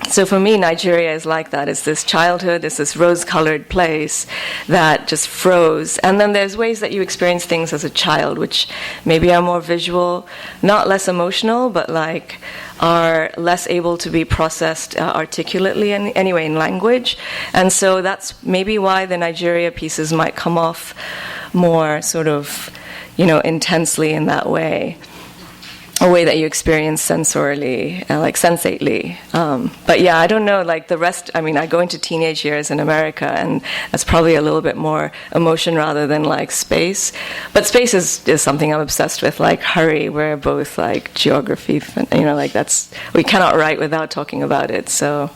So for me, Nigeria is like that. It's this childhood, it's this rose-colored place that just froze. And then there's ways that you experience things as a child, which maybe are more visual, not less emotional, but like are less able to be processed articulately anyway in language. And so that's maybe why the Nigeria pieces might come off more sort of, intensely in that way. A way that you experience sensorily, like sensately. But yeah, I don't know, like the rest, I go into teenage years in America, and that's probably a little bit more emotion rather than like space. But space is something I'm obsessed with, like hurry, where both like geography, we cannot write without talking about it, so.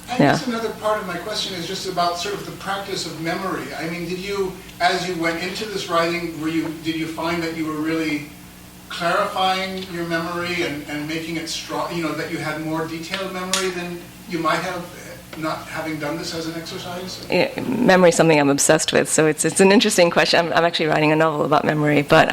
I guess another part of my question is just about sort of the practice of memory. Did you, as you went into this writing, did you find that you were really clarifying your memory and making it strong, that you had more detailed memory than you might have not having done this as an exercise? Memory is something I'm obsessed with, so it's an interesting question. I'm actually writing a novel about memory, but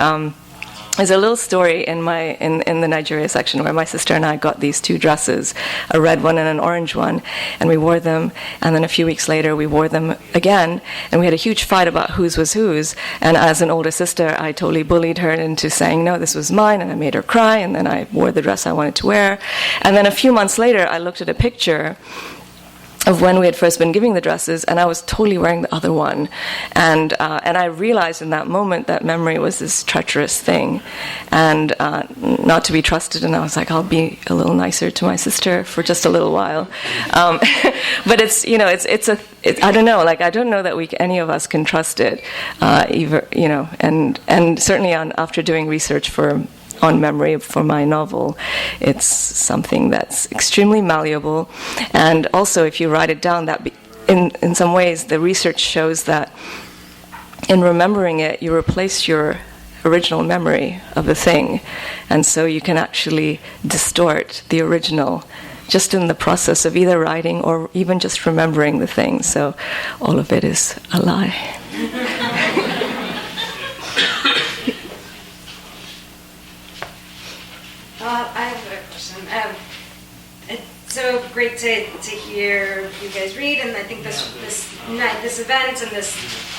there's a little story in the Nigeria section where my sister and I got these two dresses, a red one and an orange one, and we wore them, and then a few weeks later we wore them again, and we had a huge fight about whose was whose, and as an older sister I totally bullied her into saying, no, this was mine, and I made her cry, and then I wore the dress I wanted to wear. And then a few months later I looked at a picture of when we had first been giving the dresses, and I was totally wearing the other one. And I realized in that moment that memory was this treacherous thing, and not to be trusted, and I was like, I'll be a little nicer to my sister for just a little while. But I don't know, like I don't know that any of us can trust it, and certainly after doing research on memory for my novel, it's something that's extremely malleable. And also, if you write it down, that in some ways the research shows that in remembering it, you replace your original memory of the thing, and so you can actually distort the original just in the process of either writing or even just remembering the thing. So all of it is a lie. I have a question. It's so great to hear you guys read, and I think this event and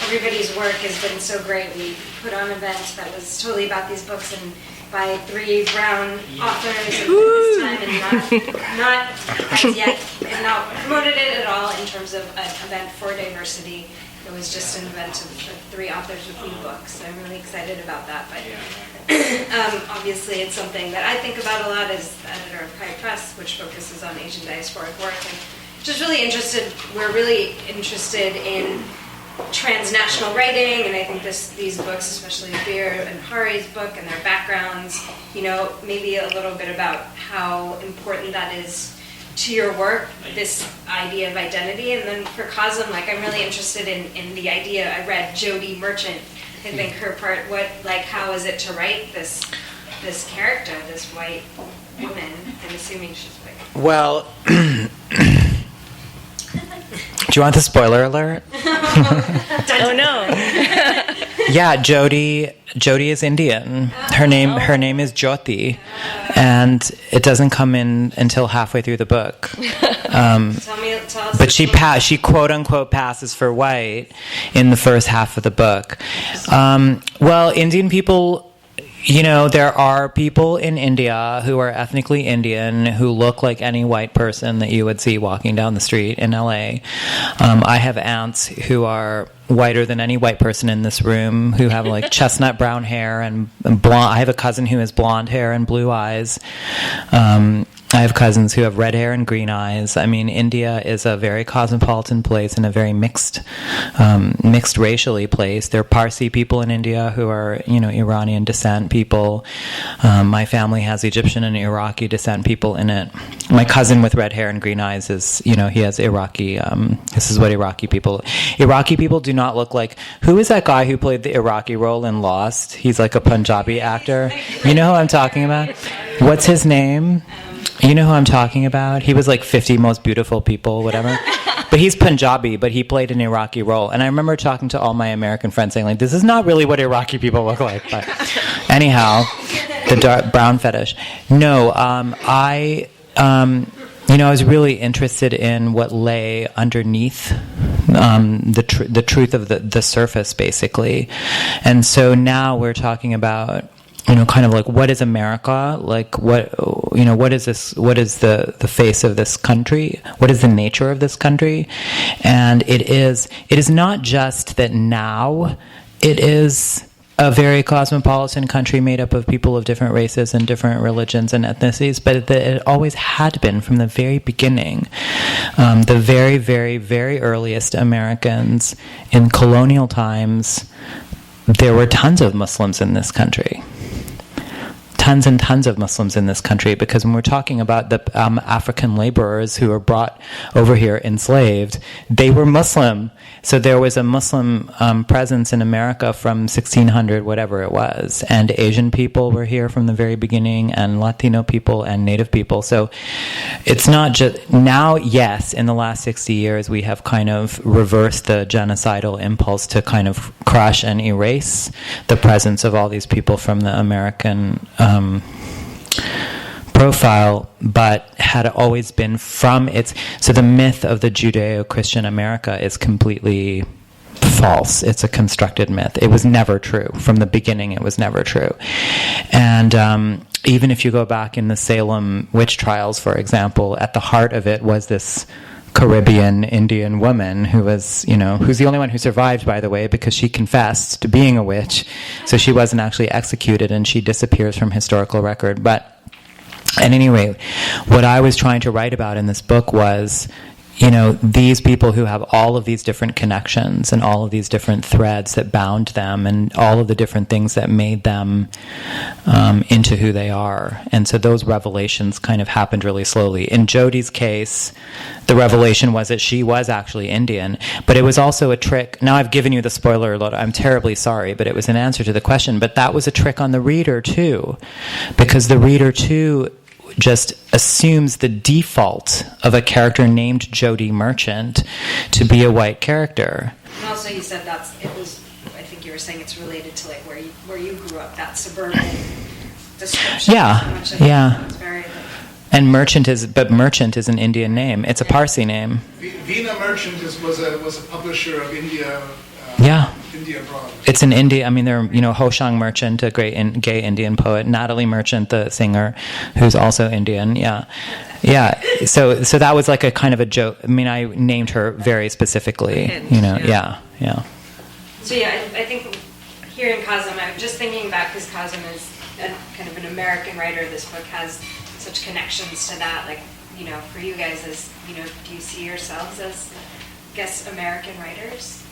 everybody's work has been so great. We put on an event that was totally about these books, and by 3 brown authors at this time, and not as yet, and not promoted it at all in terms of an event for diversity. It was just an event of 3 authors with new books. So I'm really excited about that. But obviously, it's something that I think about a lot as the editor of Pi Press, which focuses on Asian diasporic work, and just really interested. We're really interested in transnational writing, and I think these books, especially Abeer and Hari's book and their backgrounds, maybe a little bit about how important that is to your work, this idea of identity. And then for Kazim, I'm really interested in the idea. I read Jodi Merchant. I think her part, how is it to write this character, this white woman? I'm assuming she's white. Well, do you want the spoiler alert? Oh no. Yeah, Jodi is Indian. Her name is Jyoti, and it doesn't come in until halfway through the book. But she quote unquote passes for white in the first half of the book. Well, Indian people. There are people in India who are ethnically Indian who look like any white person that you would see walking down the street in LA. I have aunts who are whiter than any white person in this room, who have chestnut brown hair and blonde. I have a cousin who has blonde hair and blue eyes. I have cousins who have red hair and green eyes. I mean, India is a very cosmopolitan place and a very mixed racially place. There are Parsi people in India who are, Iranian descent people. My family has Egyptian and Iraqi descent people in it. My cousin with red hair and green eyes is, he has Iraqi. This is what Iraqi people do not look like. Who is that guy who played the Iraqi role in Lost? He's like a Punjabi actor. You know who I'm talking about? What's his name? You know who I'm talking about? He was 50 most beautiful people, whatever. But he's Punjabi, but he played an Iraqi role. And I remember talking to all my American friends saying, this is not really what Iraqi people look like. But anyhow, the dark brown fetish. No, I was really interested in what lay underneath the truth of the surface, basically. And so now we're talking about what is America? What is this? What is the face of this country? What is the nature of this country? And it is not just that now it is a very cosmopolitan country made up of people of different races and different religions and ethnicities, but that it always had been from the very beginning. The very, very, very earliest Americans in colonial times, there were tons of Muslims in this country. Tons and tons of Muslims in this country, because when we're talking about the African laborers who were brought over here enslaved, they were Muslim. So there was a Muslim presence in America from 1600, whatever it was. And Asian people were here from the very beginning, and Latino people and Native people. So it's not just now, yes, in the last 60 years, we have kind of reversed the genocidal impulse to kind of crush and erase the presence of all these people from the American profile, but had always been from its... So the myth of the Judeo-Christian America is completely false. It's a constructed myth. It was never true. From the beginning, it was never true. And even if you go back in the Salem witch trials, for example, at the heart of it was this Caribbean Indian woman who was, who's the only one who survived, by the way, because she confessed to being a witch. So she wasn't actually executed, and she disappears from historical record. But at any rate, what I was trying to write about in this book was, these people who have all of these different connections and all of these different threads that bound them and all of the different things that made them into who they are. And so those revelations kind of happened really slowly. In Jodi's case, the revelation was that she was actually Indian, but it was also a trick. Now I've given you the spoiler alert. I'm terribly sorry, but it was an answer to the question. But that was a trick on the reader too, because the reader too just assumes the default of a character named Jodi Merchant to be a white character. And also you said I think you were saying it's related to where you grew up, that suburban description. Yeah. And Merchant is an Indian name. It's a Parsi name. Veena Merchant was a publisher of India. India abroad. It's in India. I mean, there are, Ho Shang Merchant, a great gay Indian poet, Natalie Merchant, the singer, who's also Indian. Yeah. So that was like a kind of a joke. I mean, I named her very specifically. Yeah. So I think here in Kazim, I'm just thinking back because Kazim is kind of an American writer. This book has such connections to that. Like, for you guys, as do you see yourselves as, I guess, American writers?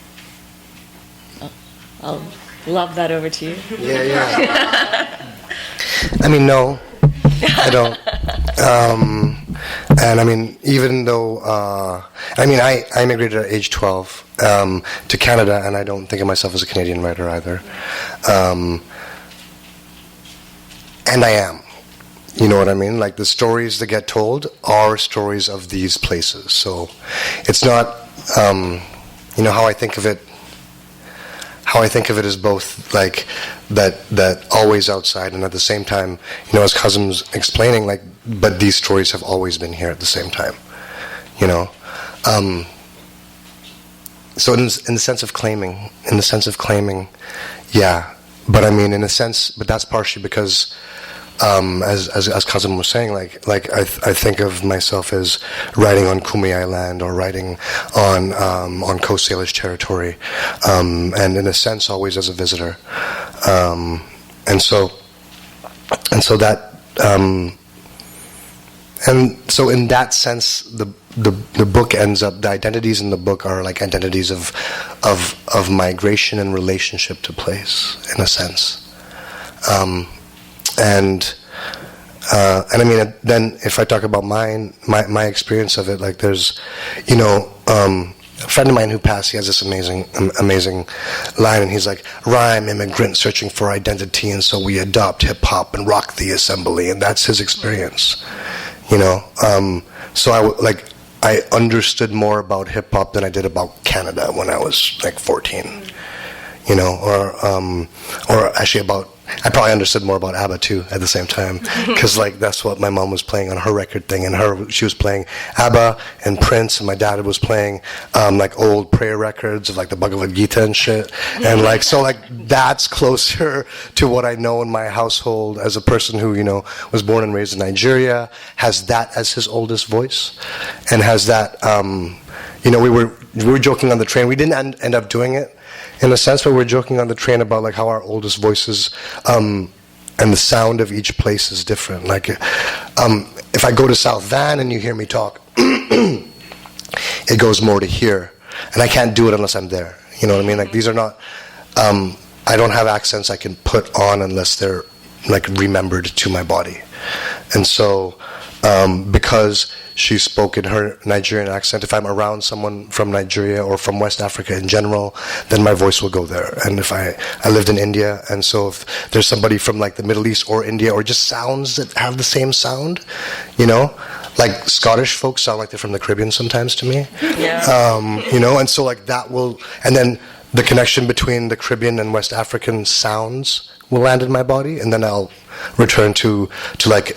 I'll lob that over to you. Yeah. I mean, no, I don't. And I mean, even though, I immigrated at age 12 to Canada, and I don't think of myself as a Canadian writer either. And I am. You know what I mean? Like, the stories that get told are stories of these places. So it's not, how I think of it. How I think of it is both like that always outside, and at the same time, as Kazim's explaining, like, but these stories have always been here at the same time, So in the sense of claiming, yeah. But I mean, in a sense, but that's partially because, as Kazim was saying, like I think of myself as writing on Kumeyaay land or writing on Coast Salish territory, and in a sense always as a visitor, and so that and so in that sense the book ends up, the identities in the book are like identities of migration and relationship to place, in a sense. And I mean, then if I talk about my experience of it, like, there's, a friend of mine who passed, he has this amazing line, and he's like, rhyme immigrant searching for identity, and so we adopt hip-hop and rock the assembly, and that's his experience, so I understood more about hip-hop than I did about Canada when I was like 14, or actually I probably understood more about ABBA too at the same time, because like that's what my mom was playing on her record thing, and she was playing ABBA and Prince, and my dad was playing like old prayer records of like the Bhagavad Gita and shit, and like so like that's closer to what I know in my household as a person who was born and raised in Nigeria, has that as his oldest voice, and has that we were joking on the train. We didn't end up doing it, in a sense, but we're joking on the train about like how our oldest voices and the sound of each place is different. Like, if I go to South Van and you hear me talk, it goes more to here, and I can't do it unless I'm there. You know what I mean? Like, these are not. I don't have accents I can put on unless they're like remembered to my body, and so because she spoke in her Nigerian accent, if I'm around someone from Nigeria or from West Africa in general, then my voice will go there. And if I lived in India, and so if there's somebody from like the Middle East or India, or just sounds that have the same sound, like Scottish folks sound like they're from the Caribbean sometimes to me. Yeah. And so like that will, and then the connection between the Caribbean and West African sounds will land in my body, and then I'll return to like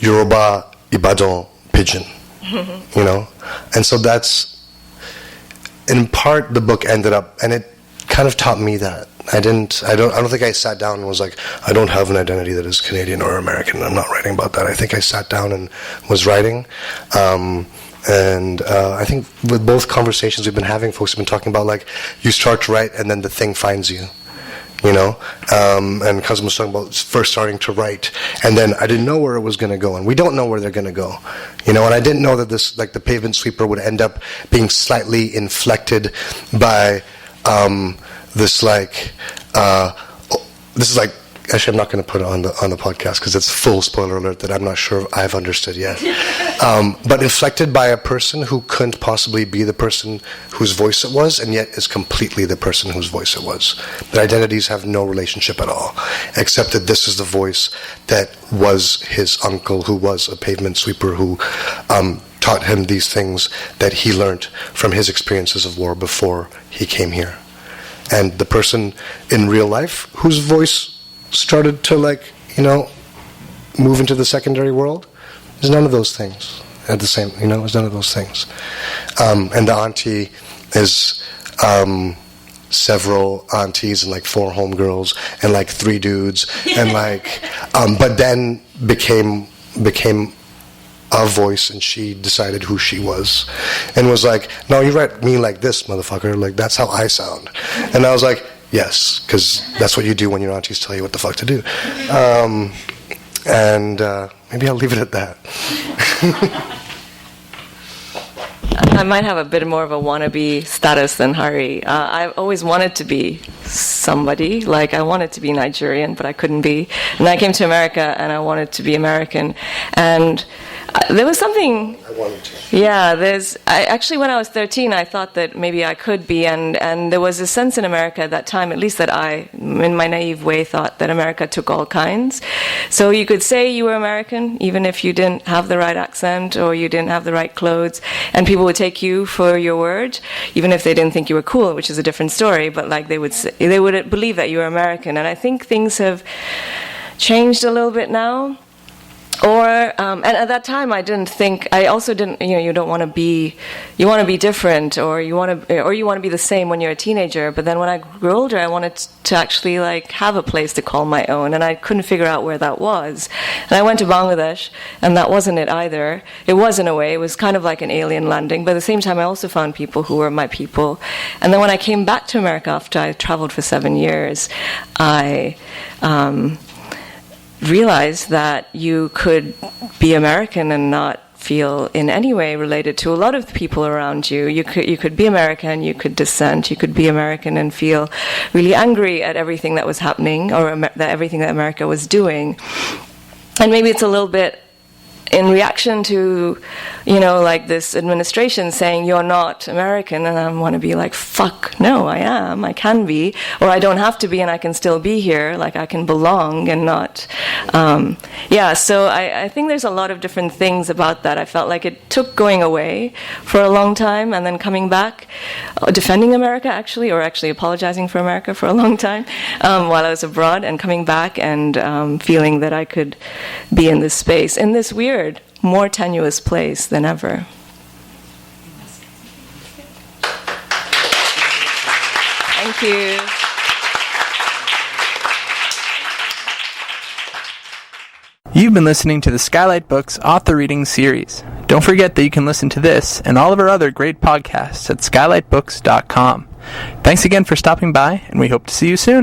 Yoruba Ibadan pidgin, and so that's in part the book ended up, and it kind of taught me that I don't think I sat down and was like, I don't have an identity that is Canadian or American. I'm not writing about that. I think I sat down and was writing, and I think with both conversations we've been having, folks have been talking about like you start to write and then the thing finds you. And Kazim was talking about first starting to write, and then I didn't know where it was going to go, and we don't know where they're going to go, and I didn't know that this, like the pavement sweeper, would end up being slightly inflected by this like this is like, actually I'm not going to put it on the podcast because it's full spoiler alert that I'm not sure I've understood yet, but inflected by a person who couldn't possibly be the person whose voice it was, and yet is completely the person whose voice it was. The identities have no relationship at all, except that this is the voice that was his uncle, who was a pavement sweeper, who taught him these things that he learned from his experiences of war before he came here. And the person in real life whose voice started to move into the secondary world is none of those things at the same, is none of those things. And the auntie is several aunties and like 4 homegirls and like 3 dudes and like, but then became a voice, and she decided who she was and was like, no, you write me like this, motherfucker, like that's how I sound. And I was like, yes, because that's what you do when your aunties tell you what the fuck to do. And maybe I'll leave it at that. I might have a bit more of a wannabe status than Hari. I've always wanted to be somebody. Like, I wanted to be Nigerian, but I couldn't be. And I came to America, and I wanted to be American. And there was something... I wanted to. Yeah, actually, when I was 13, I thought that maybe I could be, and there was a sense in America at that time, at least that I, in my naive way, thought that America took all kinds. So you could say you were American, even if you didn't have the right accent or you didn't have the right clothes, and people would take you for your word, even if they didn't think you were cool, which is a different story, but like they would believe that you were American. And I think things have changed a little bit now. And at that time, I also didn't, you don't want to be, you want to be different, or you want to be the same when you're a teenager. But then when I grew older, I wanted to actually like have a place to call my own, and I couldn't figure out where that was. And I went to Bangladesh, and that wasn't it either. It was in a way, it was kind of like an alien landing, but at the same time, I also found people who were my people. And then when I came back to America after I traveled for 7 years, I realized that you could be American and not feel in any way related to a lot of the people around you. You could be American, you could dissent, you could be American and feel really angry at everything that was happening, or everything that America was doing. And maybe it's a little bit in reaction to, like this administration saying you're not American, and I want to be like, fuck, no, I am, I can be, or I don't have to be and I can still be here, like I can belong and not. So I think there's a lot of different things about that. I felt like it took going away for a long time and then coming back, defending America actually apologizing for America for a long time while I was abroad, and coming back and feeling that I could be in this space, in this weird, more tenuous place than ever. Thank you. You've been listening to the Skylight Books Author Reading Series. Don't forget that you can listen to this and all of our other great podcasts at skylightbooks.com. Thanks again for stopping by, and we hope to see you soon.